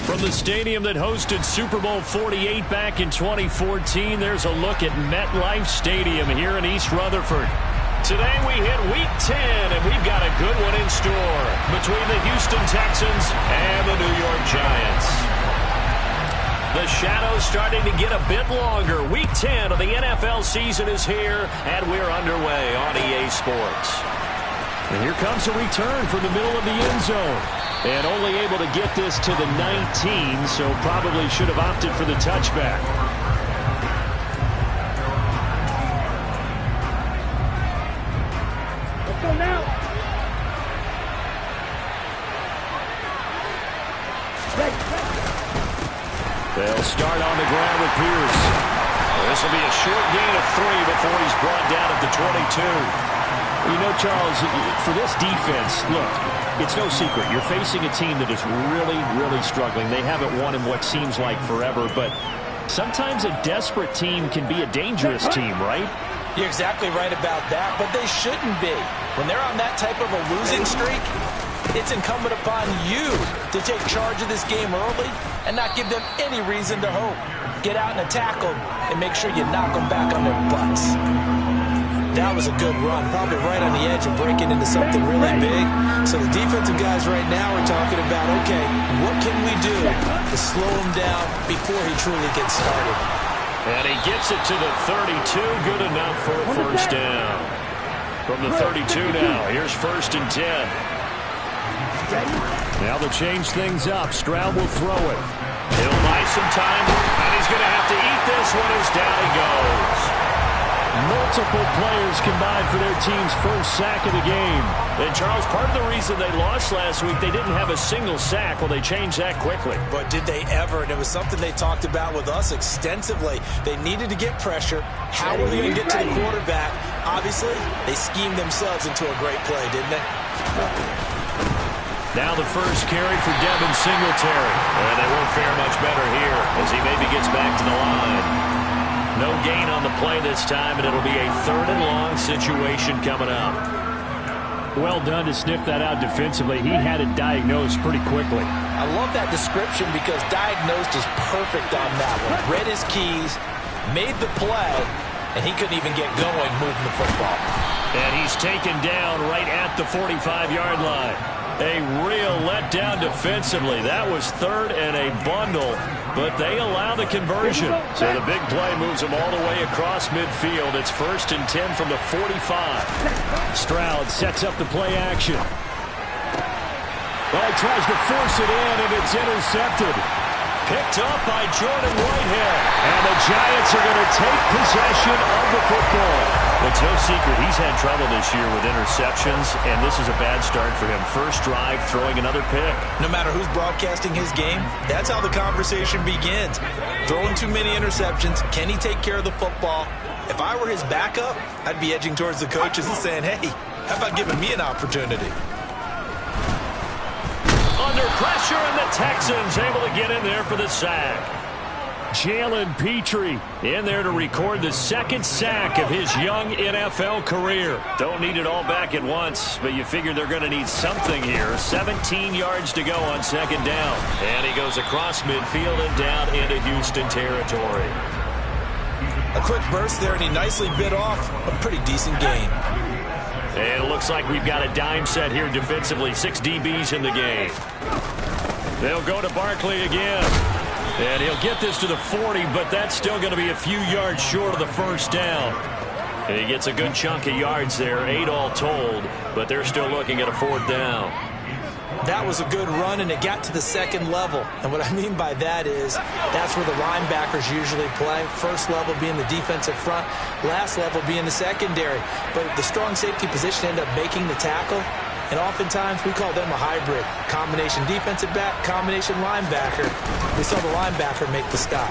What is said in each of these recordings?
From the stadium that hosted Super Bowl 48 back in 2014, there's a look at MetLife Stadium here in East Rutherford. Today we hit Week 10, and we've got a good one in store between the Houston Texans and the New York Giants. The shadow's starting to get a bit longer. Week 10 of the NFL season is here, and we're underway on EA Sports. And here comes a return from the middle of the end zone. And only able to get this to the 19, so probably should have opted for the touchback. Let's go now. They'll start on the ground with Pierce. This will be a short gain of 3 before he's brought down at the 22. You know, Charles, for this defense, look, it's no secret. You're facing a team that is really, really struggling. They haven't won in what seems like forever, but sometimes a desperate team can be a dangerous team, right? You're exactly right about that, but they shouldn't be. When they're on that type of a losing streak, it's incumbent upon you to take charge of this game early and not give them any reason to hope. Get out and attack them and make sure you knock them back on their butts. That was a good run, probably right on the edge of breaking into something really big. So the defensive guys right now are talking about, okay, what can we do to slow him down before he truly gets started? And he gets it to the 32, good enough for a first down. From the 32 now, here's 1st and 10. Now they'll change things up. Stroud will throw it. He'll buy some time, and he's going to have to eat this one as down he goes. Multiple players combined for their team's first sack of the game. And, Charles, part of the reason they lost last week, they didn't have a single sack. Well, they changed that quickly. But did they ever? And it was something they talked about with us extensively. They needed to get pressure. How were they going to get to the quarterback? Obviously, they schemed themselves into a great play, didn't they? Now the first carry for Devin Singletary. And they won't fare much better here as he maybe gets back to the line. No gain on the play this time, and it'll be a 3rd and long situation coming up. Well done to sniff that out defensively. He had it diagnosed pretty quickly. I love that description because diagnosed is perfect on that one. Read his keys, made the play, and he couldn't even get going moving the football. And he's taken down right at the 45-yard line. A real letdown defensively. That was 3rd and a bundle, but they allow the conversion. So the big play moves them all the way across midfield. It's 1st and 10 from the 45. Stroud sets up the play action. Well, he tries to force it in, and it's intercepted. Picked up by Jordan Whitehead. And the Giants are going to take possession of the football. It's no secret he's had trouble this year with interceptions, and this is a bad start for him. First drive, throwing another pick. No matter who's broadcasting his game, that's how the conversation begins. Throwing too many interceptions. Can he take care of the football? If I were his backup, I'd be edging towards the coaches and saying, hey, how about giving me an opportunity? Under pressure, and the Texans able to get in there for the sack. Jalen Petrie in there to record the 2nd sack of his young NFL career. Don't need it all back at once, but you figure they're going to need something here. 17 yards to go on 2nd down. And he goes across midfield and down into Houston territory. A quick burst there, and he nicely bit off a pretty decent gain. And it looks like we've got a dime set here defensively. 6 DBs in the game. They'll go to Barkley again. And he'll get this to the 40, but that's still going to be a few yards short of the first down. And he gets a good chunk of yards there, 8 all told, but they're still looking at a 4th down. That was a good run, and it got to the 2nd level. And what I mean by that is that's where the linebackers usually play. First level being the defensive front, last level being the secondary. But the strong safety position ended up making the tackle. And oftentimes we call them a hybrid. Combination defensive back, combination linebacker. We saw the linebacker make the stop.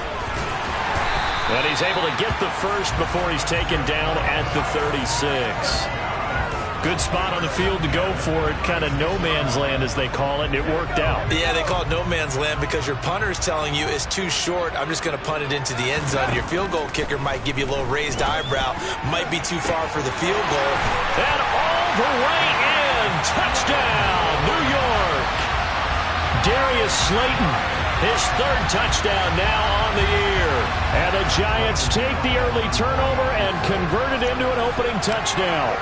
And he's able to get the first before he's taken down at the 36. Good spot on the field to go for it. Kind of no man's land, as they call it, and it worked out. Yeah, they call it no man's land because your punter is telling you it's too short. I'm just going to punt it into the end zone. Your field goal kicker might give you a little raised eyebrow. Might be too far for the field goal. And all the way in. Touchdown, New York. Darius Slayton, his third touchdown now on the year. And the Giants take the early turnover and convert it into an opening touchdown.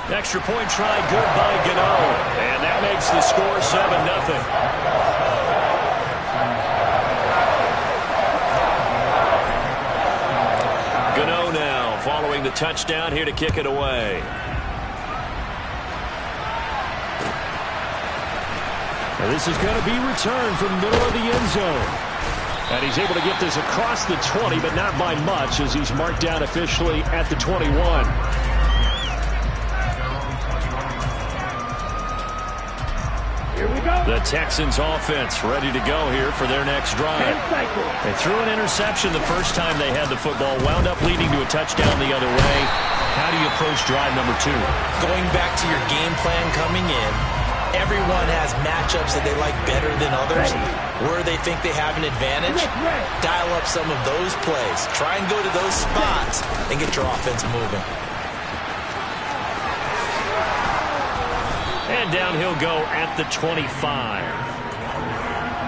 Extra point try good by Gano. And that makes the score 7-0. Gano now following the touchdown here to kick it away. And this is going to be returned from the middle of the end zone. And he's able to get this across the 20, but not by much, as he's marked down officially at the 21. The Texans offense ready to go here for their next drive. They threw an interception the first time they had the football, wound up leading to a touchdown the other way. How do you approach drive number 2? Going back to your game plan coming in, everyone has matchups that they like better than others. Where they think they have an advantage, dial up some of those plays. Try and go to those spots and get your offense moving. And down he'll go at the 25.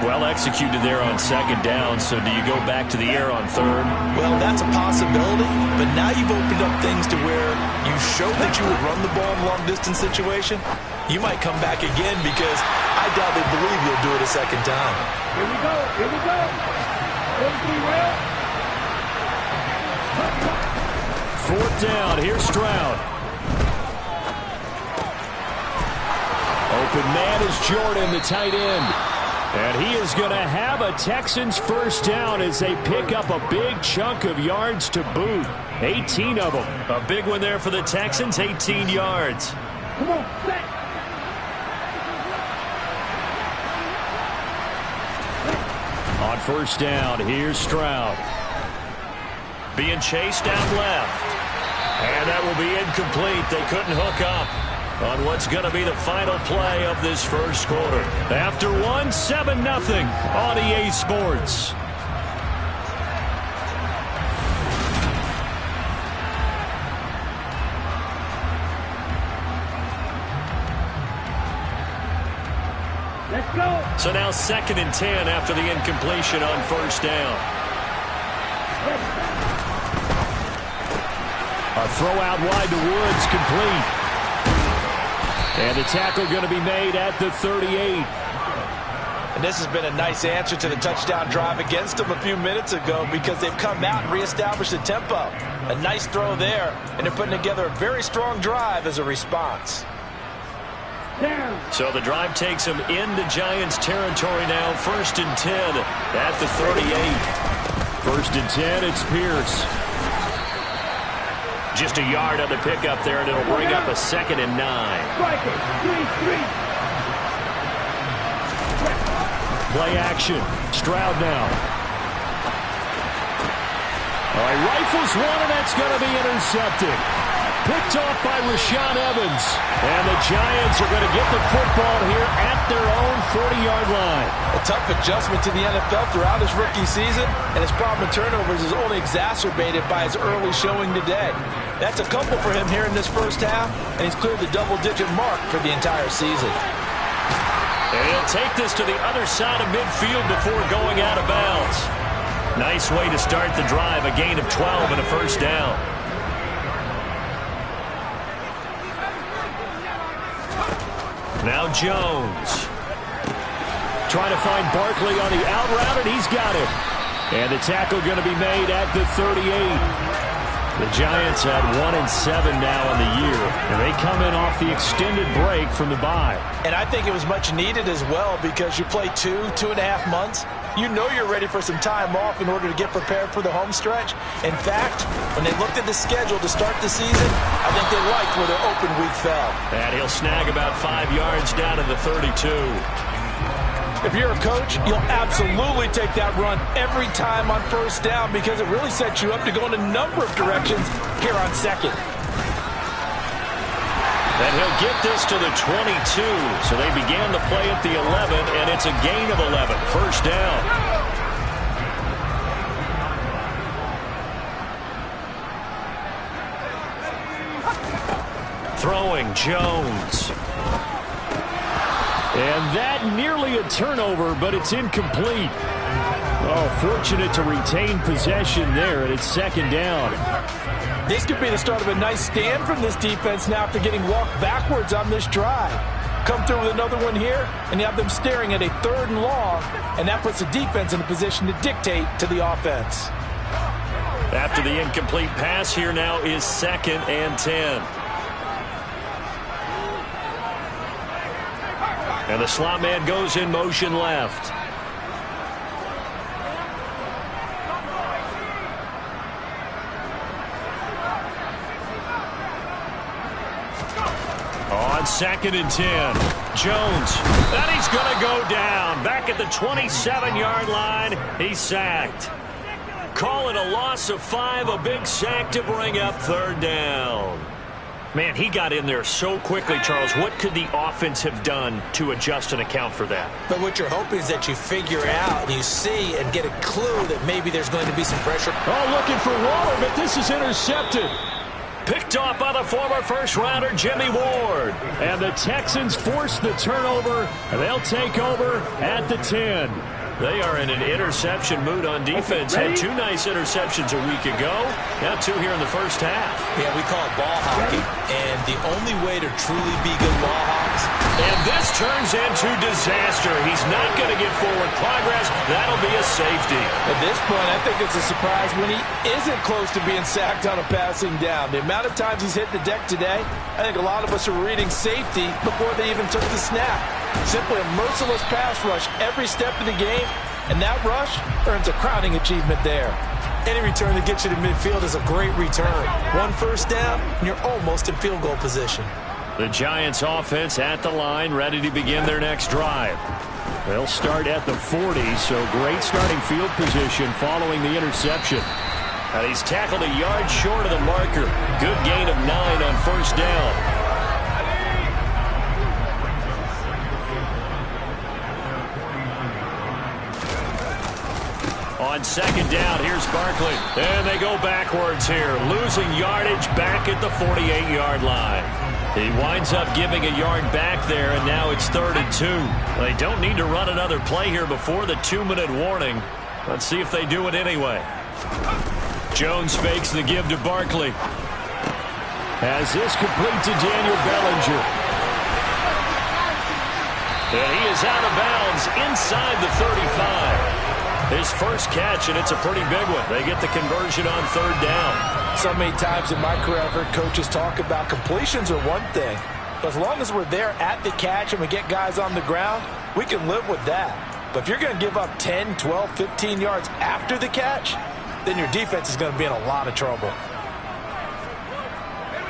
Well executed there on second down, so do you go back to the air on third? Well, that's a possibility, but now you've opened up things to where you showed that you would run the ball in long-distance situation. You might come back again because I doubt they believe you'll do it a second time. Here we go, here we go. Fourth down, here's Stroud. Open man is Jordan, the tight end. And he is going to have a Texans first down as they pick up a big chunk of yards to boot. 18 of them. A big one there for the Texans, 18 yards. Come on, set. On first down, here's Stroud. Being chased out left. And that will be incomplete. They couldn't hook up on what's going to be the final play of this first quarter. After one, 7-0 on EA Sports. Let's go. So now 2nd and 10 after the incompletion on first down. A throw out wide to Woods, complete. And the tackle going to be made at the 38. And this has been a nice answer to the touchdown drive against them a few minutes ago because they've come out and reestablished the tempo. A nice throw there, and they're putting together a very strong drive as a response. So the drive takes them into Giants territory now. 1st and 10 at the 38. 1st and 10, it's Pierce. Just a yard on the pickup there, and it'll bring up a 2nd and 9. Play action. Stroud now. All right, rifles one, and that's going to be intercepted. Picked off by Rashaan Evans. And the Giants are going to get the football here at their own 40-yard line. A tough adjustment to the NFL throughout his rookie season, and his problem with turnovers is only exacerbated by his early showing today. That's a couple for him here in this first half, and he's cleared the double-digit mark for the entire season. And he'll take this to the other side of midfield before going out of bounds. Nice way to start the drive, a gain of 12 and a first down. Now Jones. Trying to find Barkley on the out route, and he's got it. And the tackle going to be made at the 38. The Giants at 1-7 now in the year, and they come in off the extended break from the bye. And I think it was much needed as well because you play 2.5 months. You know you're ready for some time off in order to get prepared for the home stretch. In fact, when they looked at the schedule to start the season, I think they liked where their open week fell. And he'll snag about 5 yards down to the 32. If you're a coach, you'll absolutely take that run every time on first down because it really sets you up to go in a number of directions here on second. And he'll get this to the 22. So they began the play at the 11, and it's a gain of 11. First down. Throwing Jones. that nearly a turnover, but it's incomplete. Oh, fortunate to retain possession there, and it's second down. This could be the start of a nice stand from this defense now after getting walked backwards on this drive. Come through with another one here, and you have them staring at a 3rd and long, and that puts the defense in a position to dictate to the offense. After the incomplete pass, here now is 2nd and 10. And the slot man goes in motion left. On 2nd and 10, Jones. And he's going to go down. Back at the 27-yard line, he's sacked. Call it a loss of 5, a big sack to bring up 3rd down. Man, he got in there so quickly, Charles. What could the offense have done to adjust and account for that? But what you're hoping is that you figure out, and you see and get a clue that maybe there's going to be some pressure. Oh, looking for Waller, but this is intercepted. Picked off by the former first-rounder Jimmy Ward. And the Texans force the turnover, and they'll take over at the 10. They are in an interception mood on defense. Had 2 nice interceptions a week ago. Now 2 here in the first half. Yeah, we call it ball hockey. And the only way to truly be good ball hawks. And this turns into disaster. He's not going to get forward progress. That'll be a safety. At this point, I think it's a surprise when he isn't close to being sacked on a passing down. The amount of times he's hit the deck today, I think a lot of us are reading safety before they even took the snap. Simply a merciless pass rush every step of the game, and that rush earns a crowning achievement there. Any return that gets you to midfield is a great return. 1 first down, and you're almost in field goal position. The Giants offense at the line, ready to begin their next drive. They'll start at the 40, so great starting field position following the interception. And he's tackled a yard short of the marker. Good gain of 9 on first down. On 2nd down, here's Barkley. And they go backwards here, losing yardage back at the 48-yard line. He winds up giving a yard back there, and now it's 3rd and 2. They don't need to run another play here before the 2-minute warning. Let's see if they do it anyway. Jones fakes the give to Barkley. As this complete to Daniel Bellinger. And he is out of bounds inside the 35. His first catch, and it's a pretty big one. They get the conversion on 3rd down. So many times in my career, I've heard coaches talk about completions are one thing. But as long as we're there at the catch and we get guys on the ground, we can live with that. But if you're going to give up 10, 12, 15 yards after the catch, then your defense is going to be in a lot of trouble.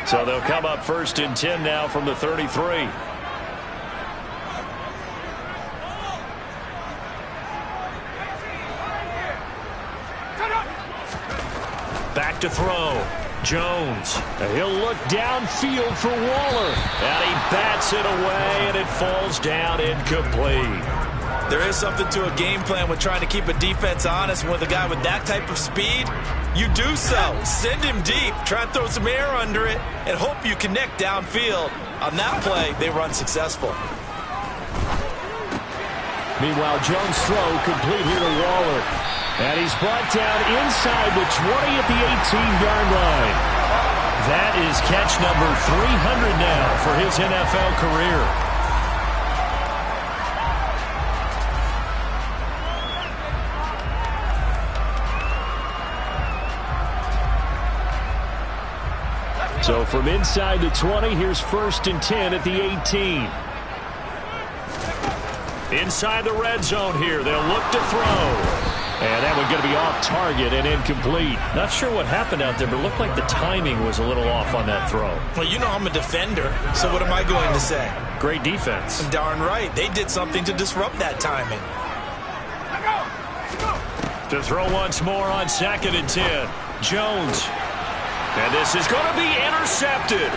So they'll come up 1st and 10 now from the 33. Back to throw. Jones. He'll look downfield for Waller. And he bats it away, and it falls down incomplete. There is something to a game plan with trying to keep a defense honest. With a guy with that type of speed, you do so. Send him deep, try and throw some air under it, and hope you connect downfield. On that play, they were unsuccessful. Meanwhile, Jones' throw complete here to Waller. And he's brought down inside the 20 at the 18-yard line. That is catch number 300 now for his NFL career. So from inside the 20, here's 1st and 10 at the 18. Inside the red zone here, they'll look to throw. And that one going to be off target and incomplete. Not sure what happened out there, but it looked like the timing was a little off on that throw. Well, you know I'm a defender, so what am I going to say? Great defense. Darn right. They did something to disrupt that timing. To throw once more on 2nd and 10. Jones. And this is going to be intercepted.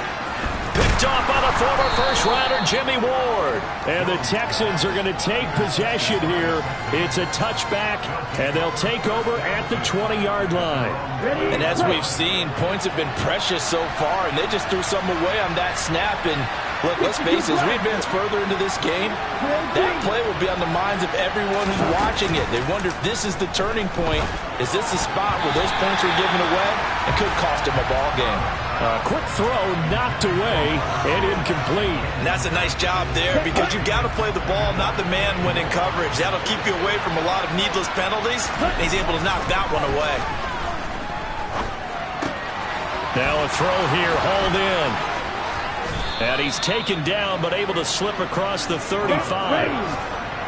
Picked picked off by the former first-rounder Jimmy Ward. And the Texans are going to take possession here. It's a touchback, and they'll take over at the 20-yard line. And as we've seen, points have been precious so far, and they just threw some away on that snap. And look, let's face it, as we advance further into this game, that play will be on the minds of everyone who's watching it. They wonder if this is the turning point. Is this the spot where those points are given away? It could cost them a ball game. Quick throw knocked away and incomplete. And that's a nice job there because you've got to play the ball, not the man when in coverage. That'll keep you away from a lot of needless penalties, and he's able to knock that one away. Now a throw here, hauled in. And he's taken down, but able to slip across the 35.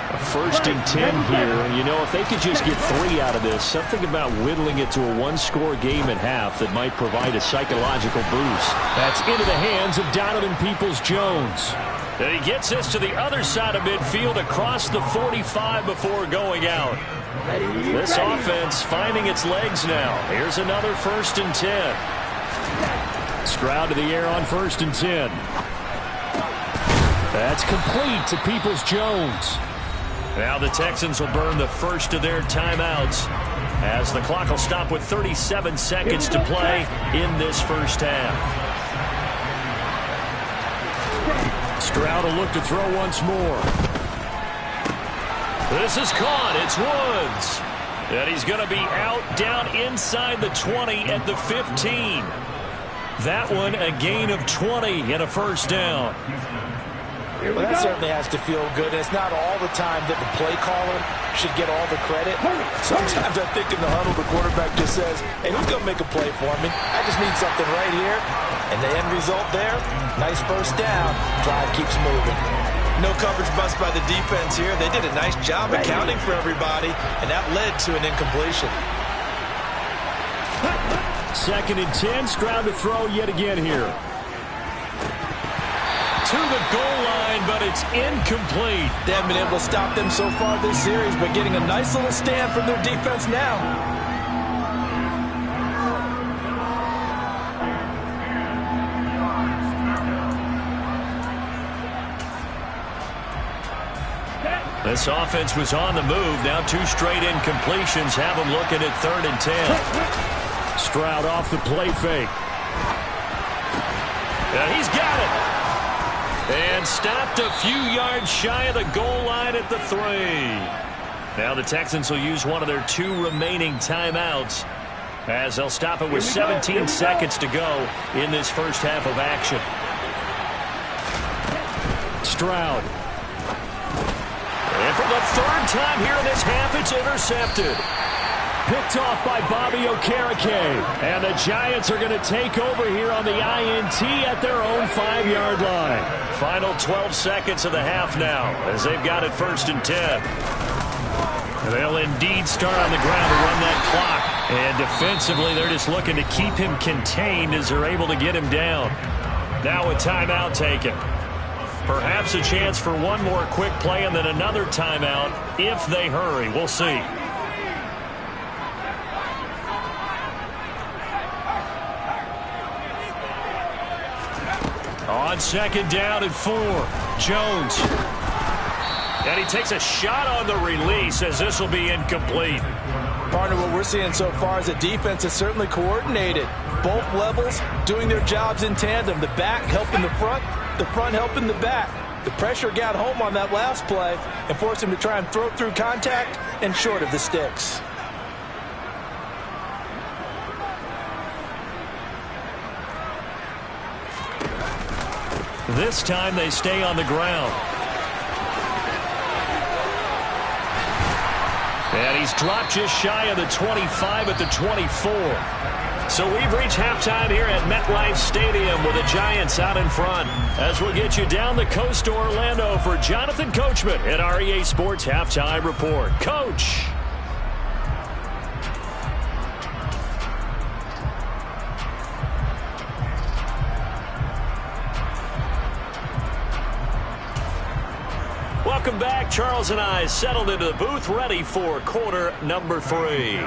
A 1st and 10 here. You know, if they could just get 3 out of this, something about whittling it to a 1-score game at half that might provide a psychological boost. That's into the hands of Donovan Peoples-Jones. And he gets this to the other side of midfield across the 45 before going out. This offense finding its legs now. Here's another 1st and 10. Stroud to the air on 1st and 10. That's complete to Peoples-Jones. Now the Texans will burn the first of their timeouts as the clock will stop with 37 seconds to play in this first half. Stroud will look to throw once more. This is caught. It's Woods. And he's going to be out down inside the 20 at the 15. That one a gain of 20 and a first down. Well, that certainly has to feel good. It's not all the time that the play caller should get all the credit. Sometimes I think in the huddle, the quarterback just says, hey, who's going to make a play for me? I just need something right here. And the end result there, nice first down. Drive keeps moving. No coverage bust by the defense here. They did a nice job accounting for everybody, and that led to an incompletion. 2nd and 10. Stroud to throw yet again here. To the goal line, but it's incomplete. They haven't been able to stop them so far this series, but getting a nice little stand from their defense now. This offense was on the move. Now 2 straight incompletions have them looking at 3rd and 10. Stroud off the play fake. And he's got it. And stopped a few yards shy of the goal line at the 3. Now the Texans will use one of their 2 remaining timeouts as they'll stop it with 17 seconds to go in this first half of action. Stroud. And for the 3rd time here in this half, it's intercepted. Picked off by Bobby Okereke. And the Giants are going to take over here on the INT at their own 5-yard line. Final 12 seconds of the half now as they've got it 1st and 10. They'll indeed start on the ground to run that clock. And defensively, they're just looking to keep him contained as they're able to get him down. Now a timeout taken. Perhaps a chance for one more quick play and then another timeout if they hurry. We'll see. On 2nd down and 4, Jones. And he takes a shot on the release as this will be incomplete. Partner, what we're seeing so far is the defense is certainly coordinated. Both levels doing their jobs in tandem. The back helping the front helping the back. The pressure got home on that last play and forced him to try and throw through contact and short of the sticks. This time they stay on the ground. And he's dropped just shy of the 25 at the 24. So we've reached halftime here at MetLife Stadium with the Giants out in front. As we'll get you down the coast to Orlando for Jonathan Coachman at our EA Sports Halftime Report. Coach. Welcome back. Charles and I settled into the booth ready for quarter number 3.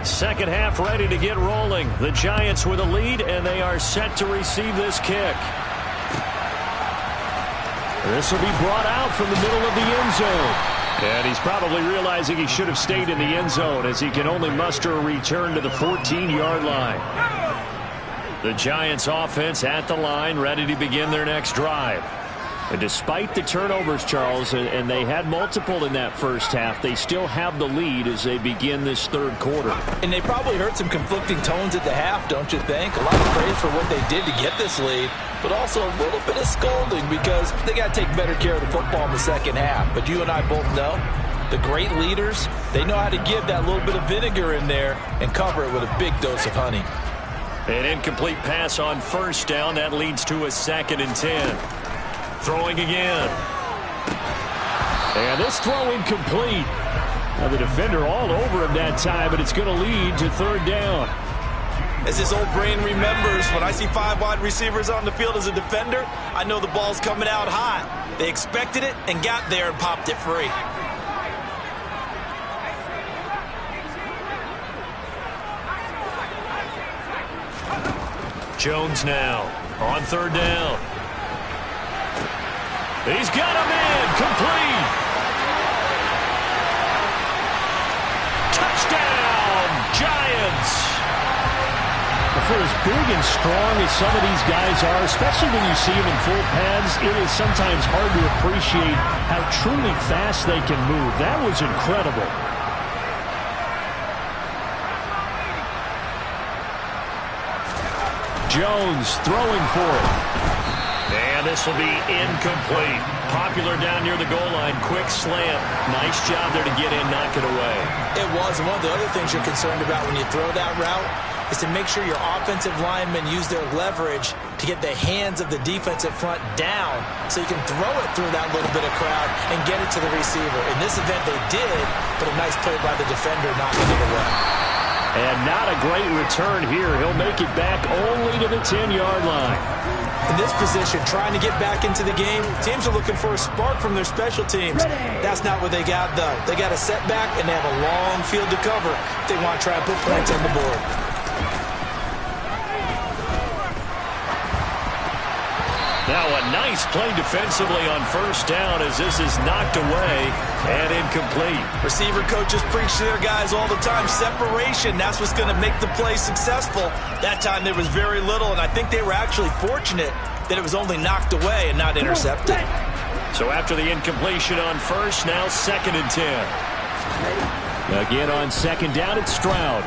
Second half ready to get rolling. The Giants with a lead, and they are set to receive this kick. This will be brought out from the middle of the end zone. And he's probably realizing he should have stayed in the end zone as he can only muster a return to the 14-yard line. The Giants offense at the line, ready to begin their next drive. And despite the turnovers, Charles, and they had multiple in that first half, they still have the lead as they begin this third quarter. And they probably heard some conflicting tones at the half, don't you think? A lot of praise for what they did to get this lead, but also a little bit of scolding because they got to take better care of the football in the second half. But you and I both know the great leaders, they know how to give that little bit of vinegar in there and cover it with a big dose of honey. An incomplete pass on first down. That leads to a 2nd and 10. Throwing again. And this throw incomplete. Now the defender all over him that time, but it's going to lead to 3rd down. As his old brain remembers, when I see 5 wide receivers on the field as a defender, I know the ball's coming out hot. They expected it and got there and popped it free. Jones now on 3rd down. He's got a man complete. Touchdown, Giants. For as big and strong as some of these guys are, especially when you see them in full pads, it is sometimes hard to appreciate how truly fast they can move. That was incredible. Jones throwing for it. And this will be incomplete. Popular down near the goal line. Quick slant. Nice job there to get in, knock it away. It was. And one of the other things you're concerned about when you throw that route is to make sure your offensive linemen use their leverage to get the hands of the defensive front down so you can throw it through that little bit of crowd and get it to the receiver. In this event, they did, but a nice play by the defender knocking it away. And not a great return here. He'll make it back only to the 10-yard line. In this position, trying to get back into the game, teams are looking for a spark from their special teams. That's not what they got, though. They got a setback, and they have a long field to cover if they want to try and put points on the board. Now a nice play defensively on first down as this is knocked away and incomplete. Receiver coaches preach to their guys all the time. Separation, that's what's going to make the play successful. That time there was very little, and I think they were actually fortunate that it was only knocked away and not intercepted. So after the incompletion on first, now 2nd and 10. Again on 2nd down, it's Stroud.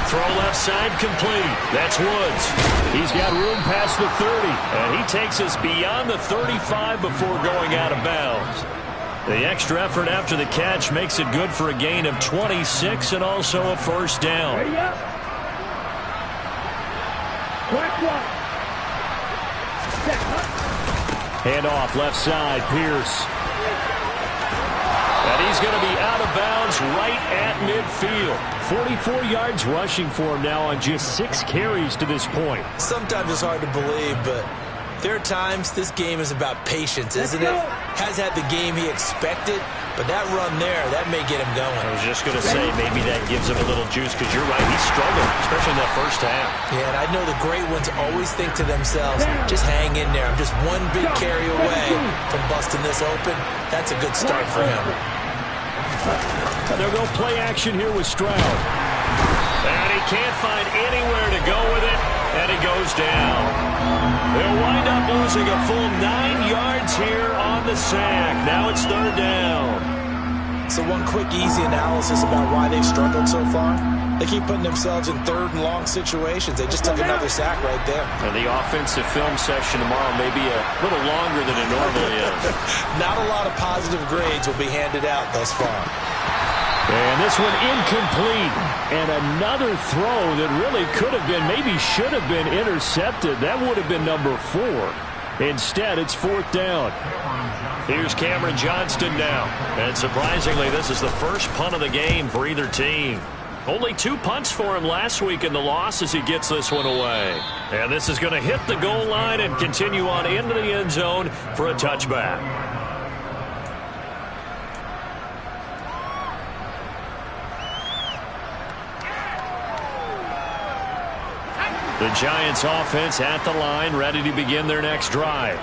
Throw left side complete. That's Woods. He's got room past the 30. And he takes us beyond the 35 before going out of bounds. The extra effort after the catch makes it good for a gain of 26 and also a first down. Hand off left side, Pierce. And he's going to be out of bounds right at midfield. 44 yards rushing for him now on just 6 carries to this point. Sometimes it's hard to believe, but there are times this game is about patience, isn't it? Has had the game he expected, but that run there, that may get him going. I was just going to say maybe that gives him a little juice because you're right, he struggled, especially in that first half. Yeah, and I know the great ones always think to themselves, just hang in there. I'm just one big carry away from busting this open. That's a good start for him. They'll go play action here with Stroud. And he can't find anywhere to go with it, and he goes down. They'll wind up losing a full 9 yards here on the sack. Now it's 3rd down. So one quick, easy analysis about why they've struggled so far. They keep putting themselves in 3rd and long situations. They just took another sack right there. And the offensive film session tomorrow may be a little longer than it normally is. Not a lot of positive grades will be handed out thus far. And this one incomplete. And another throw that really could have been, maybe should have been intercepted. That would have been number 4. Instead, it's 4th down. Here's Cameron Johnston now. And surprisingly, this is the first punt of the game for either team. Only 2 punts for him last week in the loss as he gets this one away. And this is going to hit the goal line and continue on into the end zone for a touchback. The Giants offense at the line, ready to begin their next drive.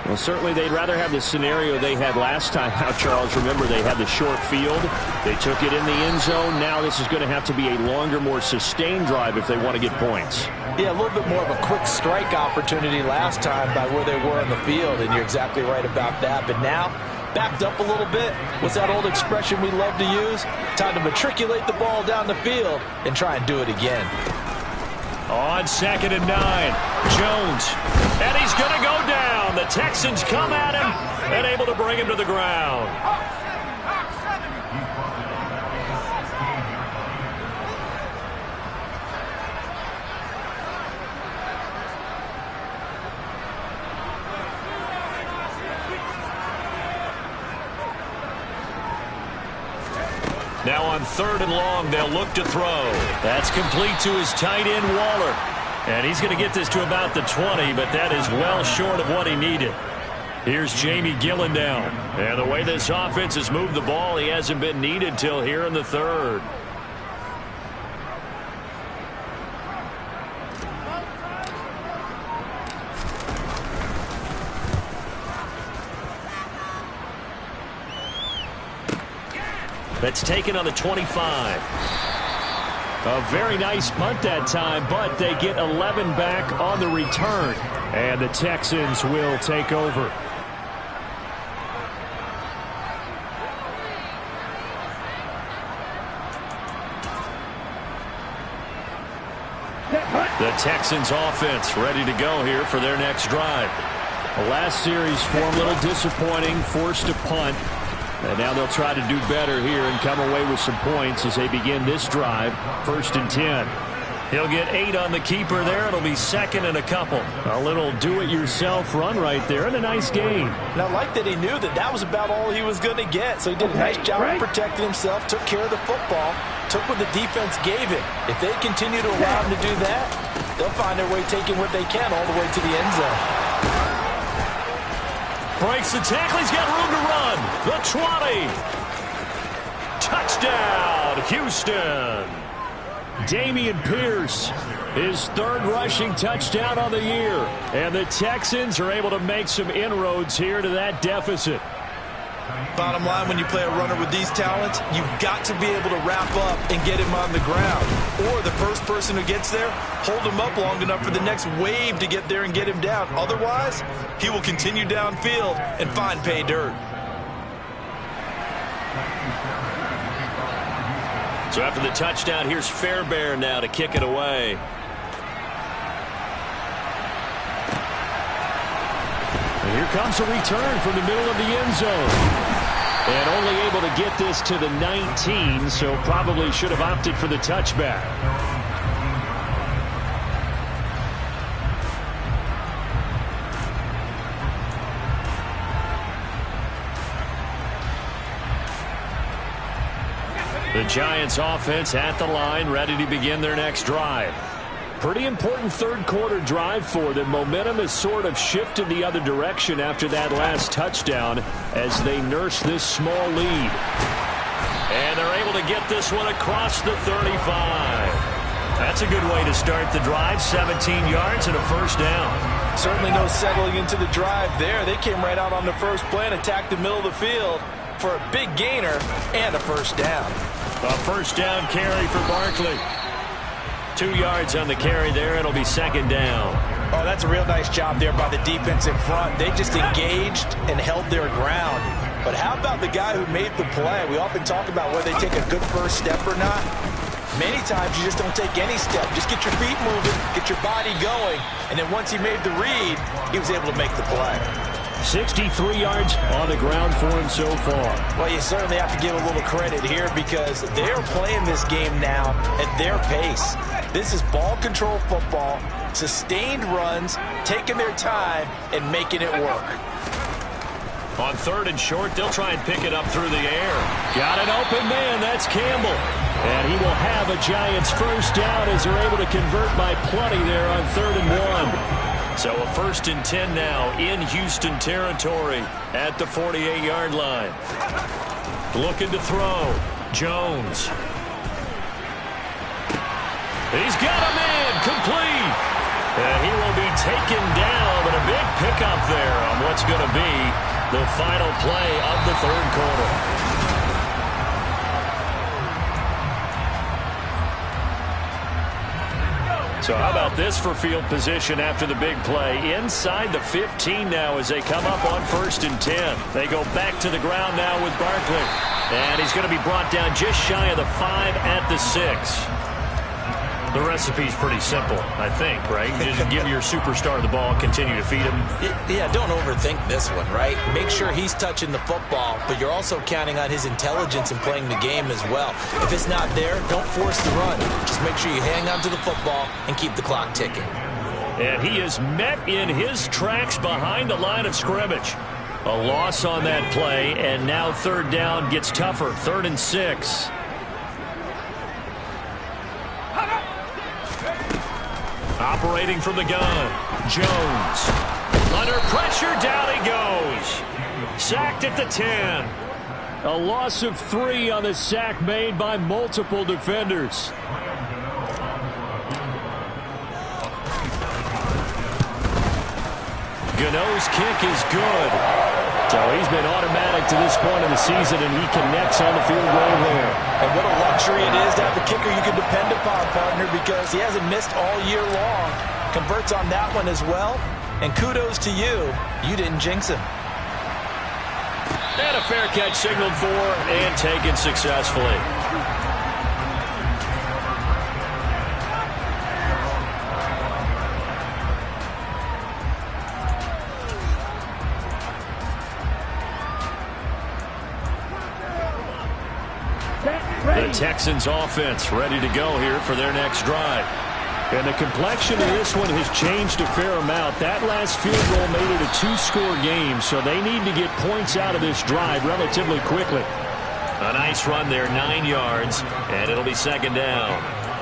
Well, certainly they'd rather have the scenario they had last time out, Charles. Remember, they had the short field. They took it in the end zone. Now this is going to have to be a longer, more sustained drive if they want to get points. Yeah, a little bit more of a quick strike opportunity last time by where they were on the field, and you're exactly right about that. But now, backed up a little bit. What's that old expression we love to use? Time to matriculate the ball down the field and try and do it again. On 2nd and 9, Jones, and he's going to go down. The Texans come at him and able to bring him to the ground. Now on 3rd and long, they'll look to throw. That's complete to his tight end, Waller. And he's going to get this to about the 20, but that is well short of what he needed. Here's Jamie Gillen down. And the way this offense has moved the ball, he hasn't been needed till here in the 3rd. That's taken on the 25. A very nice punt that time, but they get 11 back on the return. And the Texans will take over. The Texans offense ready to go here for their next drive. The last series for a little disappointing, forced to punt. And now they'll try to do better here and come away with some points as they begin this drive. 1st and 10. He'll get 8 on the keeper there. It'll be 2nd and a couple. A little do-it-yourself run right there and a nice gain. And I like that he knew that that was about all he was going to get. So he did a nice job of protecting himself, took care of the football, took what the defense gave him. If they continue to allow him to do that, they'll find their way taking what they can all the way to the end zone. Breaks the tackle. He's got room to run. The 20. Touchdown, Houston. Damian Pierce, his 3rd rushing touchdown on the year. And the Texans are able to make some inroads here to that deficit. Bottom line, when you play a runner with these talents, you've got to be able to wrap up and get him on the ground. Or the first person who gets there, hold him up long enough for the next wave to get there and get him down. Otherwise, he will continue downfield and find pay dirt. So after the touchdown, here's Fairbairn now to kick it away. And here comes a return from the middle of the end zone. And only able to get this to the 19, so probably should have opted for the touchback. The Giants offense at the line, ready to begin their next drive. Pretty important 3rd quarter drive for them. Momentum has sort of shifted the other direction after that last touchdown as they nurse this small lead. And they're able to get this one across the 35. That's a good way to start the drive. 17 yards and a 1st down. Certainly no settling into the drive there. They came right out on the first play and attacked the middle of the field for a big gainer and a 1st down. A 1st down carry for Barkley. 2 yards on the carry there. It'll be 2nd down. Oh, that's a real nice job there by the defense in front. They just engaged and held their ground. But how about the guy who made the play? We often talk about whether they take a good first step or not. Many times you just don't take any step. Just get your feet moving, get your body going, and then once he made the read, he was able to make the play. 63 yards on the ground for him so far. Well, you certainly have to give a little credit here because they're playing this game now at their pace. This is ball control football, sustained runs, taking their time, and making it work. On 3rd and short, they'll try and pick it up through the air. Got an open man. That's Campbell. And he will have a Giants 1st down as they're able to convert by plenty there on 3rd and 1. So a 1st and 10 now in Houston territory at the 48-yard line. Looking to throw. Jones. He's got a man complete. And he will be taken down, but a big pickup there on what's going to be the final play of the third quarter. So how about this for field position after the big play? Inside the 15 now as they come up on 1st and 10. They go back to the ground now with Barkley. And he's going to be brought down just shy of the 5 at the 6. The recipe's pretty simple, I think, right? You just give your superstar the ball, continue to feed him. Yeah, don't overthink this one, right? Make sure he's touching the football, but you're also counting on his intelligence in playing the game as well. If it's not there, don't force the run. Just make sure you hang on to the football and keep the clock ticking. And he is met in his tracks behind the line of scrimmage. A loss on that play, and now 3rd down gets tougher. 3rd and 6. Operating from the gun, Jones. Under pressure, down he goes. Sacked at the 10. A loss of 3 on the sack made by multiple defenders. Gano's kick is good. So he's been automatic to this point of the season, and he connects on the field goal there. And what a luxury it is to have a kicker you can depend upon, partner, because he hasn't missed all year long. Converts on that one as well. And kudos to you. You didn't jinx him. And a fair catch signaled for and taken successfully. The Texans offense ready to go here for their next drive. And the complexion of this one has changed a fair amount. That last field goal made it a 2-score game, so they need to get points out of this drive relatively quickly. A nice run there, 9 yards, and it'll be 2nd down.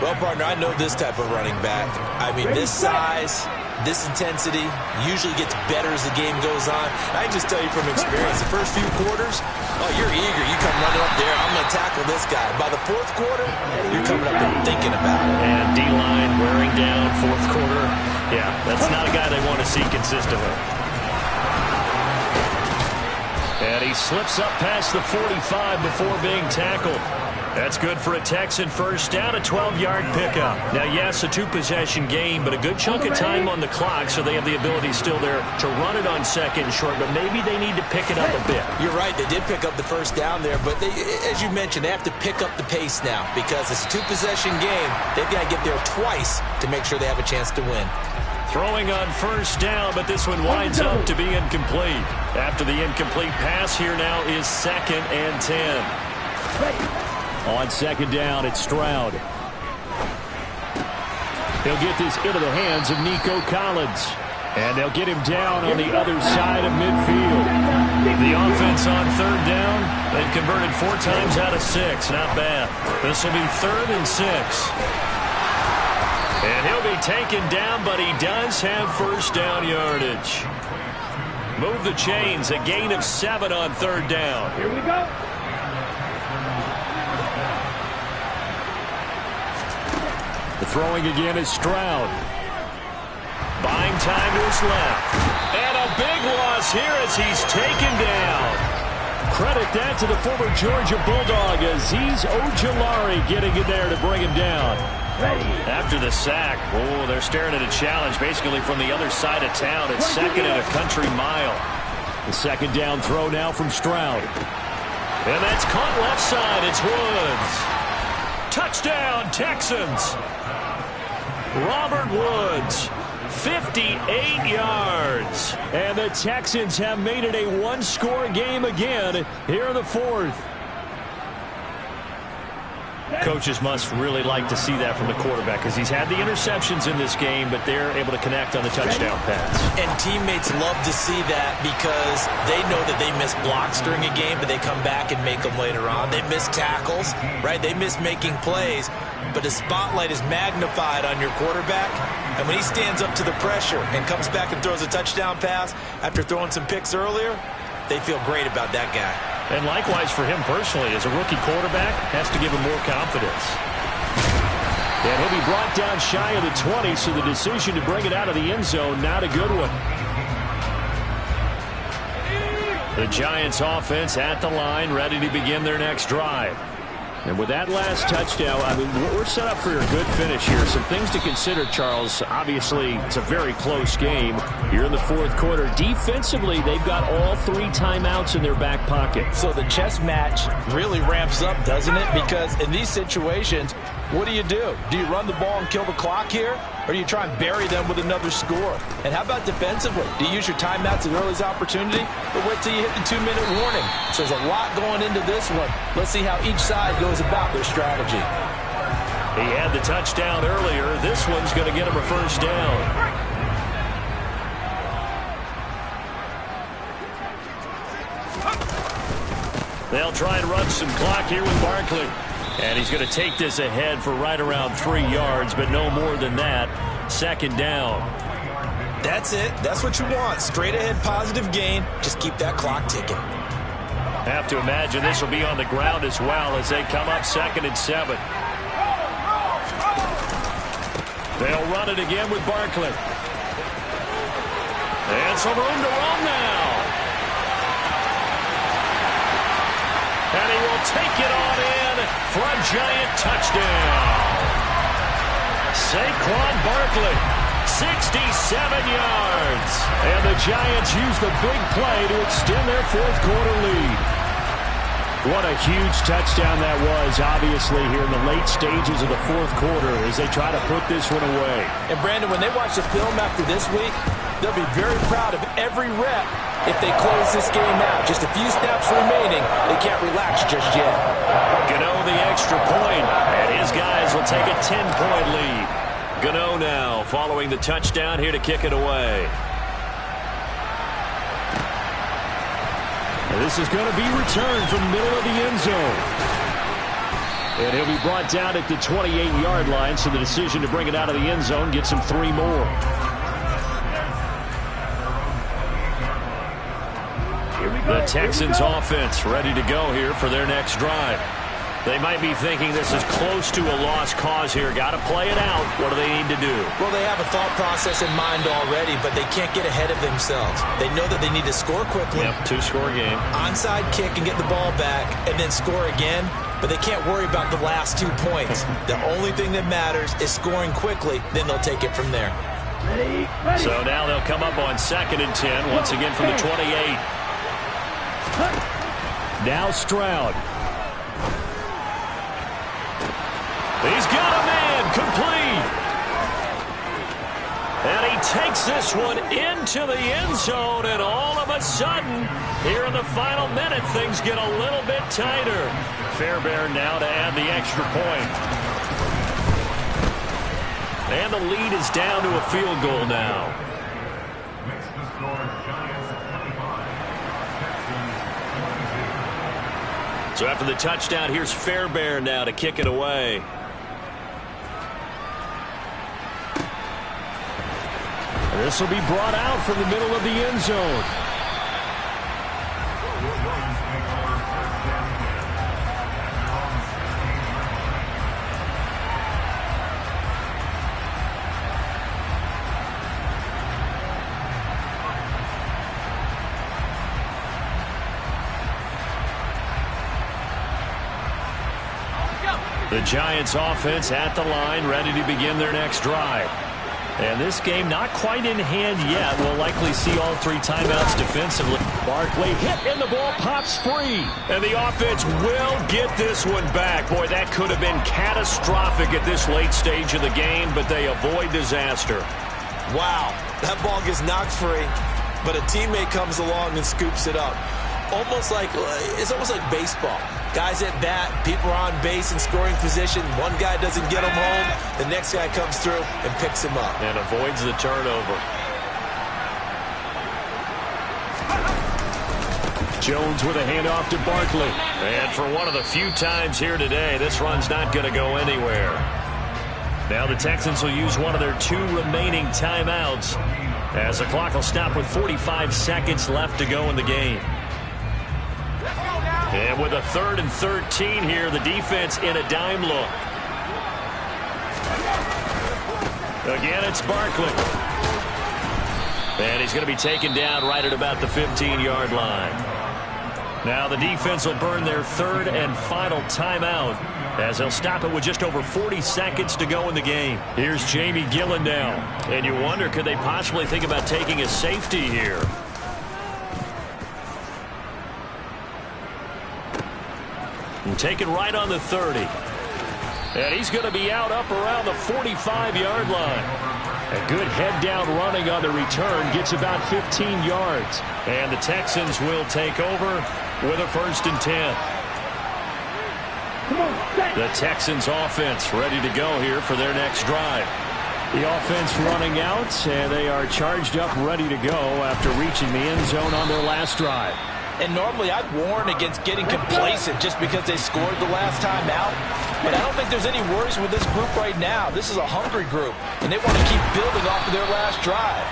Well, partner, I know this type of running back. I mean, this size, this intensity usually gets better as the game goes on. I just tell you from experience, the first few quarters, oh, you're eager. You come running up there, I'm going to tackle this guy. By the 4th quarter, you're coming up and thinking about it. And D-line wearing down 4th quarter. Yeah, that's not a guy they want to see consistently. And he slips up past the 45 before being tackled. That's good for a Texan first down, a 12-yard pickup. Now, yes, a 2-possession game, but a good chunk of time on the clock, so they have the ability still there to run it on 2nd and short, but maybe they need to pick it up a bit. You're right, they did pick up the first down there, but they, as you mentioned, they have to pick up the pace now because it's a 2-possession game. They've got to get there twice to make sure they have a chance to win. Throwing on first down, but this one winds up to be incomplete. After the incomplete pass, here now is 2nd and 10. On 2nd down, it's Stroud. He'll get this into the hands of Nico Collins. And they'll get him down on the other side of midfield. The offense on 3rd down, they've converted 4 times out of 6. Not bad. This will be 3rd and 6. And he'll be taken down, but he does have first down yardage. Move the chains, a gain of 7 on 3rd down. Here we go. The throwing again is Stroud. Buying time to his left. And a big loss here as he's taken down. Credit that to the former Georgia Bulldog, Azeez Ojulari getting in there to bring him down. After the sack, oh, they're staring at a challenge basically from the other side of town. It's 2nd and a country mile. The 2nd down throw now from Stroud. And that's caught left side. It's Woods. Touchdown, Texans. Robert Woods, 58 yards. And the Texans have made it a 1-score game again here in the 4th. Coaches must really like to see that from the quarterback because he's had the interceptions in this game, but they're able to connect on the touchdown pass. And teammates love to see that because they know that they miss blocks during a game, but they come back and make them later on. They miss tackles, right? They miss making plays, but the spotlight is magnified on your quarterback. And when he stands up to the pressure and comes back and throws a touchdown pass after throwing some picks earlier, they feel great about that guy. And likewise for him personally, as a rookie quarterback, has to give him more confidence. And he'll be brought down shy of the 20, so the decision to bring it out of the end zone, not a good one. The Giants offense at the line, ready to begin their next drive. And with that last touchdown, I mean, we're set up for a good finish here. Some things to consider, Charles. Obviously, it's a very close game. You're in the fourth quarter. Defensively, they've got all 3 timeouts in their back pocket. So the chess match really ramps up, doesn't it? Because in these situations, what do? Do you run the ball and kill the clock here? Or do you try and bury them with another score? And how about defensively? Do you use your timeouts at earliest opportunity? Or wait till you hit the 2-minute warning? So there's a lot going into this one. Let's see how each side goes about their strategy. He had the touchdown earlier. This one's going to get him a first down. They'll try and run some clock here with Barkley. And he's going to take this ahead for right around 3 yards, but no more than that. Second down. That's it. That's what you want. Straight ahead positive gain. Just keep that clock ticking. Have to imagine this will be on the ground as well as they come up 2nd and 7. They'll run it again with Barkley. And some room to run now. And he will take it on in for a Giant touchdown. Saquon Barkley, 67 yards. And the Giants use the big play to extend their fourth quarter lead. What a huge touchdown that was, obviously, here in the late stages of the fourth quarter as they try to put this one away. And, Brandon, when they watch the film after this week, they'll be very proud of every rep if they close this game out. Just a few snaps remaining. They can't relax just yet. Gano the extra point, and his guys will take a 10-point lead. Gano now following the touchdown here to kick it away. And this is going to be returned from the middle of the end zone. And he'll be brought down at the 28-yard line, so the decision to bring it out of the end zone gets him 3 more. The Texans offense ready to go here for their next drive. They might be thinking this is close to a lost cause here. Got to play it out. What do they need to do? Well, they have a thought process in mind already, but they can't get ahead of themselves. They know that they need to score quickly. Yep, 2-score game. Onside kick and get the ball back and then score again, but they can't worry about the last 2 points. The only thing that matters is scoring quickly, then they'll take it from there. So now they'll come up on 2nd and 10, once again from the 28. Now Stroud. He's got a man complete. And he takes this one into the end zone, and all of a sudden, here in the final minute, things get a little bit tighter. Fairbairn now to add the extra point. And the lead is down to a field goal now. So after the touchdown, here's Fairbairn now to kick it away. This will be brought out from the middle of the end zone. The Giants offense at the line, ready to begin their next drive. And this game not quite in hand yet. We'll likely see all 3 timeouts defensively. Barkley hit and the ball pops free. And the offense will get this one back. Boy, that could have been catastrophic at this late stage of the game, but they avoid disaster. Wow, that ball gets knocked free, but a teammate comes along and scoops it up. It's almost like baseball. Guys at bat, people are on base in scoring position. One guy doesn't get him home. The next guy comes through and picks him up. And avoids the turnover. Jones with a handoff to Barkley. And for one of the few times here today, this run's not going to go anywhere. Now the Texans will use one of their 2 remaining timeouts as the clock will stop with 45 seconds left to go in the game. And with a 3rd and 13 here, the defense in a dime look. Again, it's Barkley. And he's going to be taken down right at about the 15-yard line. Now the defense will burn their third and final timeout as they'll stop it with just over 40 seconds to go in the game. Here's Jamie Gillen now. And you wonder, could they possibly think about taking a safety here? And taken right on the 30. And he's going to be out up around the 45-yard line. A good head-down running on the return gets about 15 yards. And the Texans will take over with a 1st and 10. The Texans offense ready to go here for their next drive. The offense running out, and they are charged up, ready to go after reaching the end zone on their last drive. And normally I'd warn against getting complacent just because they scored the last time out. But I don't think there's any worries with this group right now. This is a hungry group, and they want to keep building off of their last drive.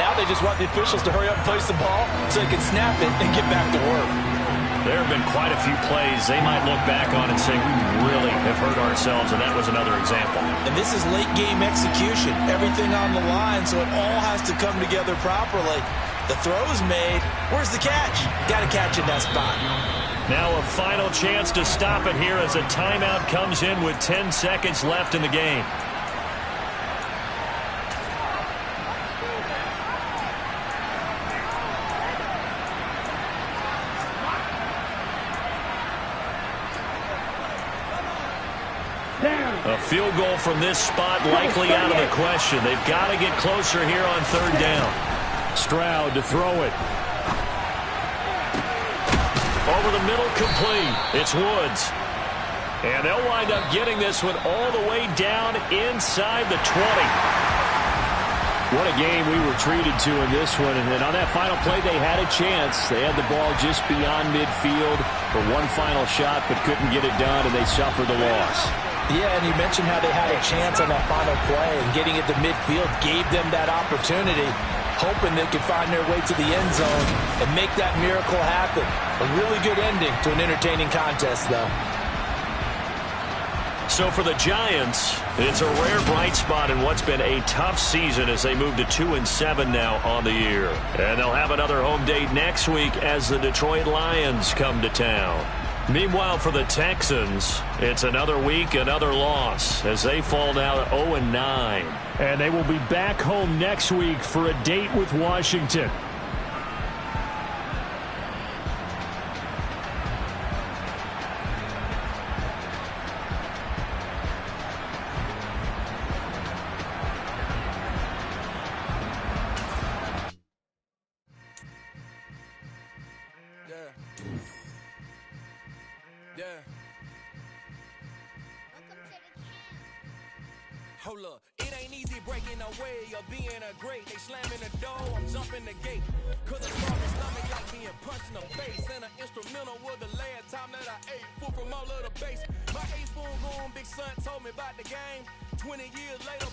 Now they just want the officials to hurry up and place the ball so they can snap it and get back to work. There have been quite a few plays they might look back on and say, we really have hurt ourselves, and that was another example. And this is late-game execution. Everything on the line, so it all has to come together properly. The throw's made. Where's the catch? Got to catch in that spot. Now a final chance to stop it here as a timeout comes in with 10 seconds left in the game. A field goal from this spot likely out of the question. They've got to get closer here on 3rd down. Stroud to throw it. Over the middle, complete. It's Woods. And they'll wind up getting this one all the way down inside the 20. What a game we were treated to in this one. And on that final play, they had a chance. They had the ball just beyond midfield for one final shot, but couldn't get it done, and they suffered the loss. Yeah, and you mentioned how they had a chance on that final play, and getting it to midfield gave them that opportunity, hoping they could find their way to the end zone and make that miracle happen. A really good ending to an entertaining contest, though. So for the Giants, it's a rare bright spot in what's been a tough season as they move to 2-7 now on the year. And they'll have another home date next week as the Detroit Lions come to town. Meanwhile, for the Texans, it's another week, another loss as they fall now to 0-9. And they will be back home next week for a date with Washington. Hold up, it ain't easy breaking away or being a great. They slamming the door, I'm jumping the gate. Cause it's hard to stomach like being punched in the face. And an instrumental was the last time that I ate food from all of the base. My 8-spoon goon, big son told me about the game. 20 years later,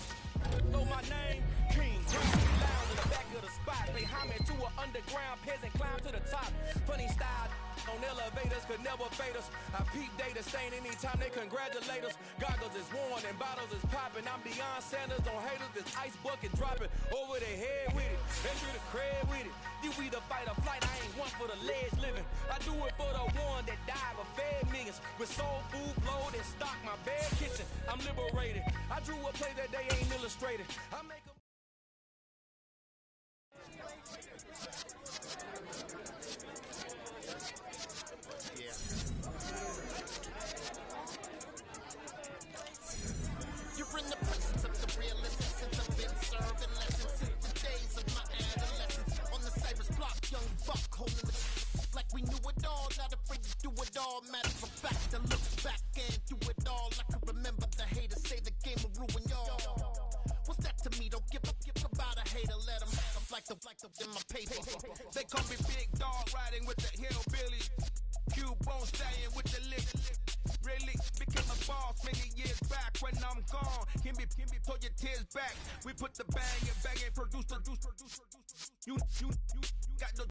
know my name. King, lounge in the back of the spot. Pay homage to an underground peasant, climb to the top. Funny style. On elevators could never fade us. I peep data stain anytime they congratulate us. Goggles is worn and bottles is popping. I'm beyond Sanders on haters. This ice bucket dropping over their head with it. Enter the crib with it. You either fight or flight. I ain't one for the ledge living. I do it for the one that died but fed millions. With soul food flowed and stock my bed kitchen. I'm liberated. I drew a play that they ain't illustrated. I make a You're in the presence of the realist since I've been serving lessons since the days of my adolescence. On the Cypress block, young buck holding the like we knew it all, not afraid to do it all. Matter of fact, I look back and do it all. I can remember the haters say the game will ruin y'all. What's that to me? Don't give about a hater. Let them like the in my paper. They call me Big Dog riding with the hillbilly. Q-Bone staying with the lick. Really became a boss many years back. When I'm gone, can be pull your tears back. We put the bang and produce. You got no